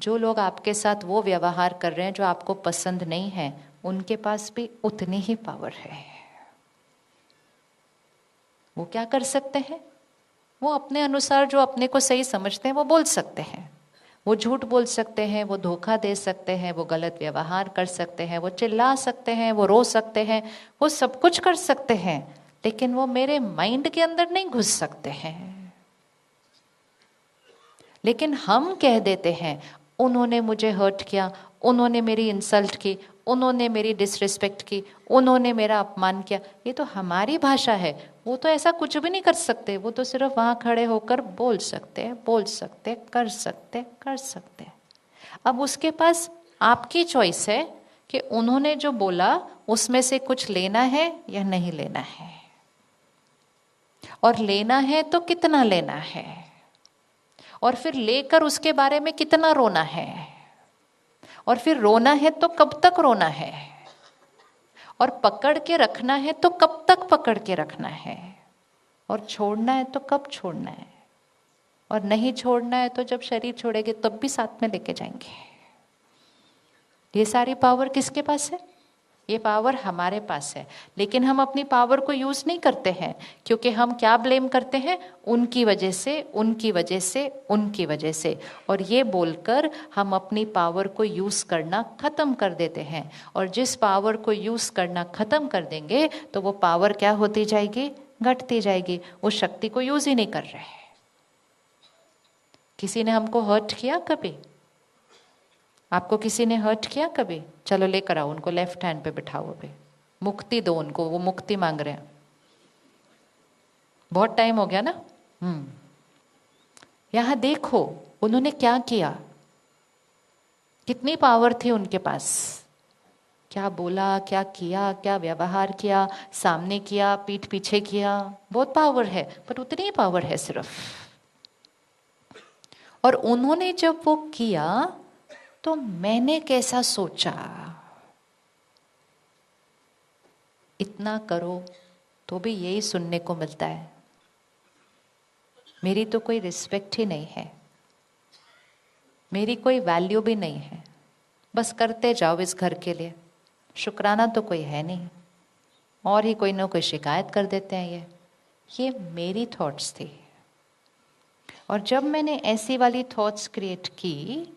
जो लोग आपके साथ वो व्यवहार कर रहे हैं जो आपको पसंद नहीं है, उनके पास भी उतनी ही पावर है। वो क्या कर सकते हैं? वो अपने अनुसार जो अपने को सही समझते हैं वो बोल सकते हैं। वो झूठ बोल सकते हैं, वो धोखा दे सकते हैं, वो गलत व्यवहार कर सकते हैं, वो चिल्ला सकते हैं, वो रो सकते हैं, वो सब कुछ कर सकते हैं, लेकिन वो मेरे माइंड के अंदर नहीं घुस सकते हैं। लेकिन हम कह देते हैं उन्होंने मुझे हर्ट किया, उन्होंने मेरी इंसल्ट की, उन्होंने मेरी डिसरिस्पेक्ट की, उन्होंने मेरा अपमान किया। ये तो हमारी भाषा है। वो तो ऐसा कुछ भी नहीं कर सकते, वो तो सिर्फ वहां खड़े होकर बोल सकते हैं, बोल सकते, कर सकते, कर सकते। अब उसके पास आपकी चॉइस है कि उन्होंने जो बोला उसमें से कुछ लेना है या नहीं लेना है, और लेना है तो कितना लेना है, और फिर लेकर उसके बारे में कितना रोना है, और फिर रोना है तो कब तक रोना है, और पकड़ के रखना है तो कब तक पकड़ के रखना है, और छोड़ना है तो कब छोड़ना है, और नहीं छोड़ना है तो जब शरीर छोड़ेंगे तब भी साथ में लेके जाएंगे। ये सारी पावर किसके पास है? ये पावर हमारे पास है। लेकिन हम अपनी पावर को यूज नहीं करते हैं, क्योंकि हम क्या ब्लेम करते हैं? उनकी वजह से, उनकी वजह से, उनकी वजह से। और ये बोलकर हम अपनी पावर को यूज करना खत्म कर देते हैं। और जिस पावर को यूज करना खत्म कर देंगे तो वो पावर क्या होती जाएगी? घटती जाएगी। उस शक्ति को यूज ही नहीं कर रहे। किसी ने हमको हर्ट किया कभी? आपको किसी ने हर्ट किया कभी? चलो लेकर आओ उनको, लेफ्ट हैंड पे बिठाओ, अभी मुक्ति दो उनको, वो मुक्ति मांग रहे हैं। बहुत टाइम हो गया ना। यहां देखो उन्होंने क्या किया, कितनी पावर थी उनके पास। क्या बोला, क्या किया, क्या व्यवहार किया, सामने किया, पीठ पीछे किया, बहुत पावर है। पर उतनी ही पावर है सिर्फ। और उन्होंने जब वो किया तो मैंने कैसा सोचा? इतना करो तो भी यही सुनने को मिलता है, मेरी तो कोई रिस्पेक्ट ही नहीं है, मेरी कोई वैल्यू भी नहीं है, बस करते जाओ इस घर के लिए, शुक्राना तो कोई है नहीं, और ही कोई ना कोई शिकायत कर देते हैं। ये मेरी थॉट्स थी। और जब मैंने ऐसी वाली थॉट्स क्रिएट की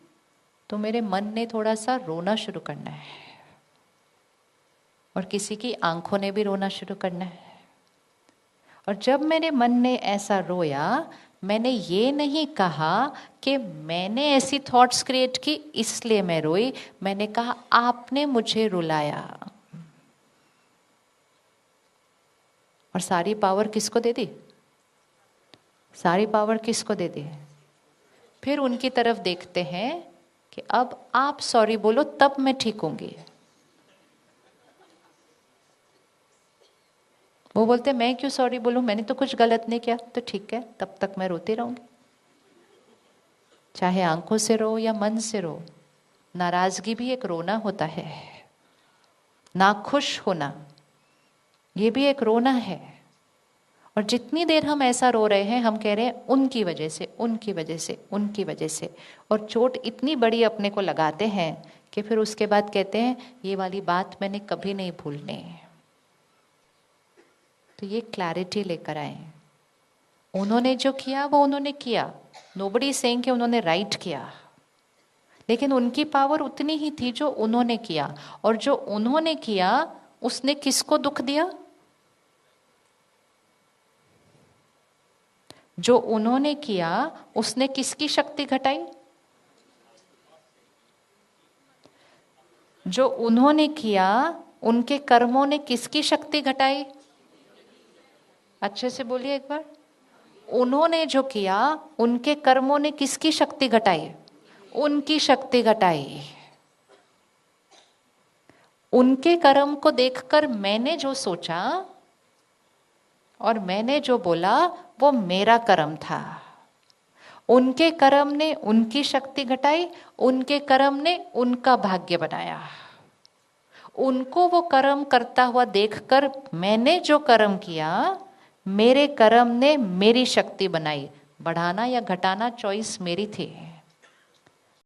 तो मेरे मन ने थोड़ा सा रोना शुरू करना है, और किसी की आंखों ने भी रोना शुरू करना है। और जब मेरे मन ने ऐसा रोया, मैंने ये नहीं कहा कि मैंने ऐसी थॉट्स क्रिएट की इसलिए मैं रोई, मैंने कहा आपने मुझे रुलाया। और सारी पावर किसको दे दी? सारी पावर किसको दे दी? फिर उनकी तरफ देखते हैं कि अब आप सॉरी बोलो तब मैं ठीक होंगी। वो बोलते मैं क्यों सॉरी बोलूं, मैंने तो कुछ गलत नहीं किया। तो ठीक है, तब तक मैं रोती रहूंगी, चाहे आंखों से रो या मन से रो। नाराजगी भी एक रोना होता है, नाखुश होना ये भी एक रोना है। और जितनी देर हम ऐसा रो रहे हैं, हम कह रहे हैं उनकी वजह से, उनकी वजह से, उनकी वजह से, और चोट इतनी बड़ी अपने को लगाते हैं कि फिर उसके बाद कहते हैं ये वाली बात मैंने कभी नहीं भूलनी। तो ये क्लैरिटी लेकर आए। उन्होंने जो किया वो उन्होंने किया, नोबडी सेइंग कि उन्होंने राइट किया, लेकिन उनकी पावर उतनी ही थी जो उन्होंने किया। और जो उन्होंने किया उसने किसको दुख दिया? जो उन्होंने किया उसने किसकी शक्ति घटाई? जो उन्होंने किया उनके कर्मों ने किसकी शक्ति घटाई? अच्छे से बोलिए एक बार। उन्होंने जो किया उनके कर्मों ने किसकी शक्ति घटाई? उनकी शक्ति घटाई। उनके कर्म को देखकर मैंने जो सोचा और मैंने जो बोला वो मेरा कर्म था। उनके कर्म ने उनकी शक्ति घटाई, उनके कर्म ने उनका भाग्य बनाया। उनको वो कर्म करता हुआ देखकर मैंने जो कर्म किया, मेरे कर्म ने मेरी शक्ति बनाई। बढ़ाना या घटाना चॉइस मेरी थी।